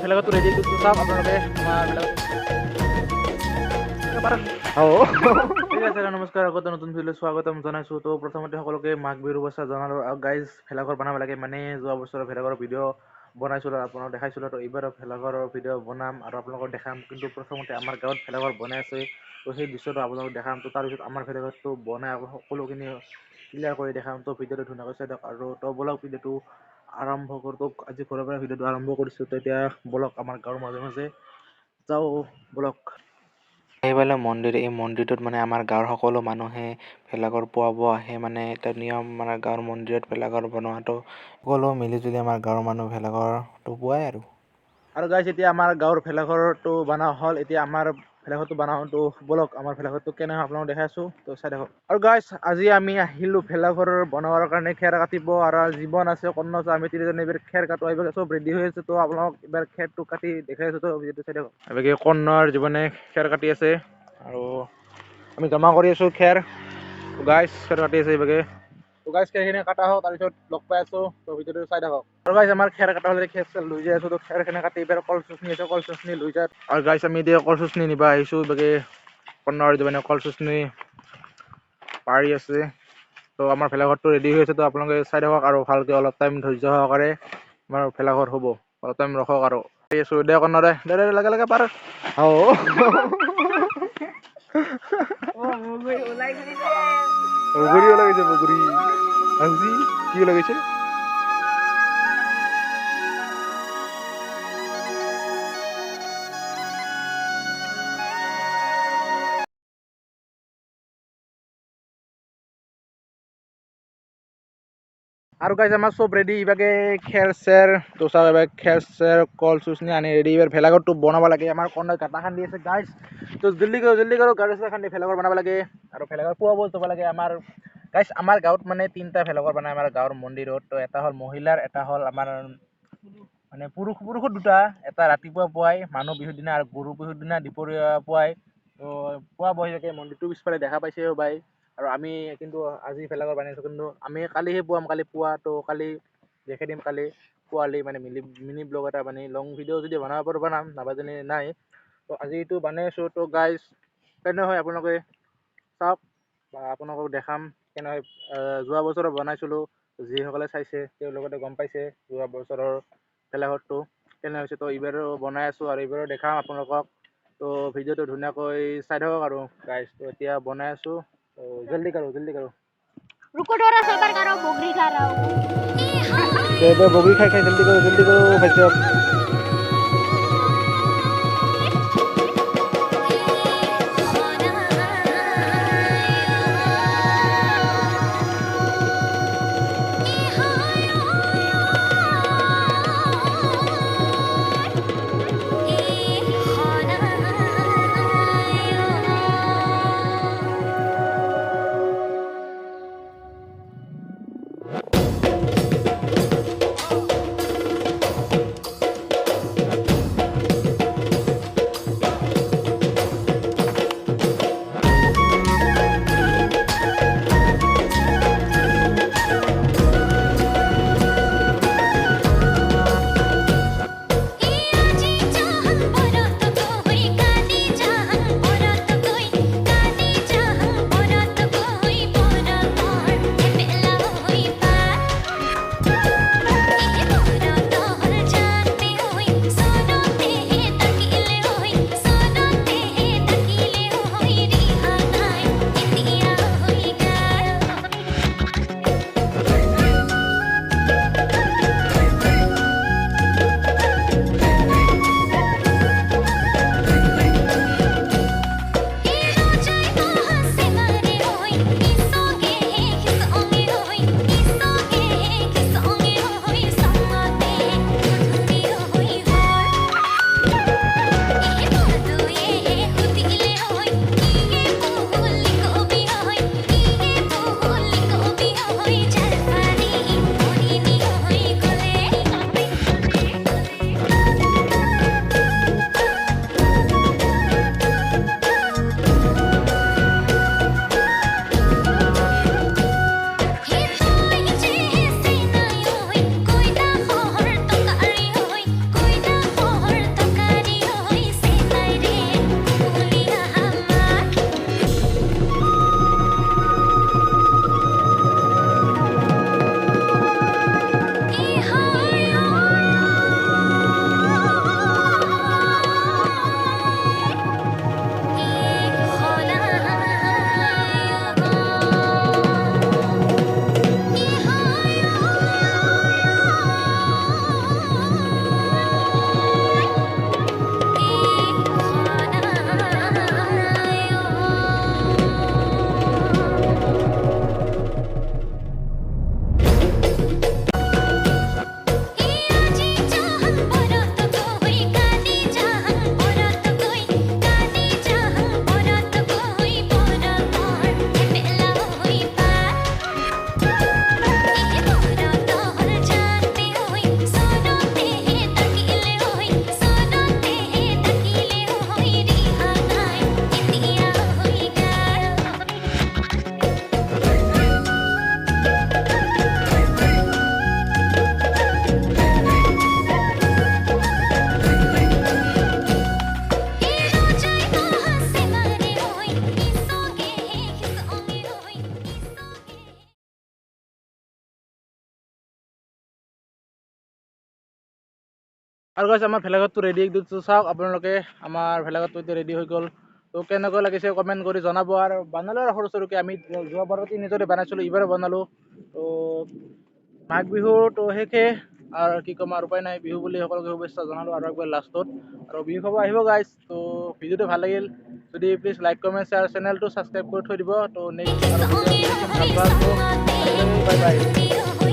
ভেলাঘৰটো ready কৰি চাওক আপোনালোকে ঠিক আছে নমস্কাৰ আগত নতুন ভিডিঅ'লৈ স্বাগতম জনাইছোঁ। তো প্ৰথমতে সকলোকে মাঘ বিহুৰ শুভেচ্ছা জনালোঁ। আৰু গাইজ ভেলাঘৰ বনাব লাগে মানে যোৱা বছৰৰ ভেলাঘৰৰ ভিডিঅ' বনাইছিলোঁ আপোনালোকক দেখাইছিলোঁ। তো এইবাৰ ভেলাঘৰৰ ভিডিঅ' বনাম আৰু আপোনালোকক দেখাম। কিন্তু প্ৰথমতে আমাৰ গাঁৱত ভেলাঘৰ বনাই আছে, তো সেই দৃশ্যটো আপোনালোকক দেখাম। তো তাৰপিছত আমাৰ ভেলাঘৰটো বনাই সকলোখিনি ক্লিয়াৰ কৰি দেখাম। তো ভিডিঅ'টো ধুনীয়াকৈ চাই দিয়ক আৰু তো বলক ভিডিঅ'টো আৰম্ভ কৰোঁ। আজি ঘৰৰ পৰা ভিডিঅ'টো আৰম্ভ কৰিছোঁ। তো এতিয়া বলক আমাৰ গাঁৱৰ মাজে মাজে যাওঁ, বলক। এইফালে মন্দিৰ, এই মন্দিৰটোত মানে আমাৰ গাঁৱৰ সকলো মানুহে ভেলাঘৰ পুৱাব আহে। মানে এটা নিয়ম, মানে গাঁৱৰ মন্দিৰত ভেলাঘৰ বনোৱাটো সকলো মিলিজুলি আমাৰ গাঁৱৰ মানুহ ভেলাঘৰটো পুৱায় আৰু গাইজ এতিয়া আমাৰ গাঁৱৰ ভেলাঘৰটো বনোৱা হ'ল। এতিয়া আমাৰ ভেলাঘৰটো বনাওঁতো বলক আমাৰ ভেলাঘৰটো কেনে হয় আপোনালোকক দেখাই আছোঁ। তো চাই থাকক। আৰু গাইজ আজি আমি আহিলোঁ ভেলাঘৰ বনোৱাৰ কাৰণে খেৰ কাটিব আৰু জীৱন আছে কন্ন আছে, আমি তিনিজনে এইবাৰ খেৰ কাটো এইবাৰ চব ৰেডি হৈ আছে। তো আপোনালোকক এইবাৰ খেৰটো কাটি দেখাই আছোঁ। তো ভিডিঅ'টো চাই থাকক। এইবাৰ কন্নৰ জীৱনে খেৰ কাটি আছে আৰু আমি জমা কৰি আছোঁ খেৰ। গাইজ খেৰ কাটি আছে এইভাগে। তো গাইজ খেৰখিনি কাটা হওক, তাৰপিছত লগ পাই আছোঁ। তো ভিডিঅ'টো চাই থাকক। আৰু গাইজ আমাৰ খেৰ কাটা হ'লে খেৰ চেৰ লৈ যাই আছোঁ। তো খেৰখিনি কাটি এইবাৰ কল চচনি আছে, কল চচনি লৈ যায়। আৰু গাইজ আমি এতিয়া কল চচনি নিব আহিছোঁ। এইভাগে কন্নৰ জীৱনে কল চচনি পাৰি আছে। তো আমাৰ ভেলাঘৰটো ৰেডি হৈ আছে। তো আপোনালোকে চাই থাকক আৰু ভালকৈ অলপ টাইম ধৈৰ্য সহকাৰে আমাৰ ভেলাঘৰ হ'ব। অলপ টাইম ৰখক আৰু আছোঁ দে কন্নৰে দে লাগে লাগে পাৰ বগৰী ওলাইছে, বগৰী কি ওলাইছে? আৰু গাইজ আমাৰ চব ৰেডি। ইভাগে খেৰ চেৰ তো চাওক, এবাৰ খেৰ চেৰ কল চচনি আনি ৰেডি। এইবাৰ ভেলাঘৰটো বনাব লাগে। আমাৰ কন্নই গাঁটা খান্দি আছে গাইজ। তো জল্দি কৰোঁ গাড়ী চাড়ী খান্দি ভেলাঘৰ বনাব লাগে আৰু ভেলাঘৰ পুৱাব যাব লাগে। আমাৰ গাইজ আমাৰ গাঁৱত মানে 3টা ভেলাঘৰ বনাই আমাৰ গাঁৱৰ মন্দিৰত। তো এটা হ'ল মহিলাৰ, এটা হ'ল আমাৰ মানে পুৰুষৰ 2টা। এটা ৰাতিপুৱা পুৱাই মানুহ বিহুৰ দিনা আৰু গৰু বিহুৰ দিনা দুপৰীয়া পুৱাই। তো পুৱা বহি থাকে মন্দিৰটো পিছফালে দেখা পাইছে বাই। আৰু আমি কিন্তু আজি ভেলাঘৰ বনাইছোঁ, কিন্তু আমি কালিহে পুৱাম, কালি পুৱা। তো কালি দেখাই দিম কালি পুৱালি মানে মিনি ব্লগ এটা মানে লং ভিডিঅ' যদি বনাব পাৰোঁ বনাম, নাবাজনি নাই। তো আজি এইটো বনাই আছোঁ। তো গাইজ কেনে হয় আপোনালোকে চাওক বা আপোনালোকক দেখাম কেনে হয়। যোৱা বছৰো বনাইছিলোঁ, যিসকলে চাইছে তেওঁলোকে গম পাইছে যোৱা বছৰৰ ভেলাঘৰটো কেনে হৈছে। তো এইবাৰো বনাই আছোঁ আৰু এইবাৰো দেখাম আপোনালোকক। তো ভিডিঅ'টো ধুনীয়াকৈ চাই থাকক আৰু গাইজ। তো এতিয়া বনাই আছোঁ। তো জল্দি কৰোঁ रुको थोड़ा सबर करो, बोगरी खा रहा हूँ। बोगरी खाई जल्दी करो भाई साहब। আৰু গাইছ আমাৰ ভেলাঘৰটো ৰেডি দিছোঁ চাওক আপোনালোকে আমাৰ ভেলাঘৰটো এতিয়া ৰেডি হৈ গ'ল তো কেনেকৈ লাগিছে কমেণ্ট কৰি জনাব আৰু বনালোঁ আৰু সৰু সৰুকৈ আমি যোৱাবাৰো তিনিজনে বনাইছিলোঁ এইবাৰো বনালোঁ তো মাঘ বিহু তো শেষে আৰু কি ক'ম আৰু উপায় নাই বিহু বুলি সকলোকে শুভেচ্ছা জনালোঁ আৰু একবাৰ লাষ্টত আৰু বিহু খাব আহিব গাইছ তো ভিডিঅ'টো ভাল লাগিল যদি প্লিজ লাইক কমেণ্ট শ্বেয়াৰ চেনেলটো ছাবস্ক্ৰাইব কৰি থৈ দিব তো নেক্সট আৰু ভিডিঅ' বাই বাই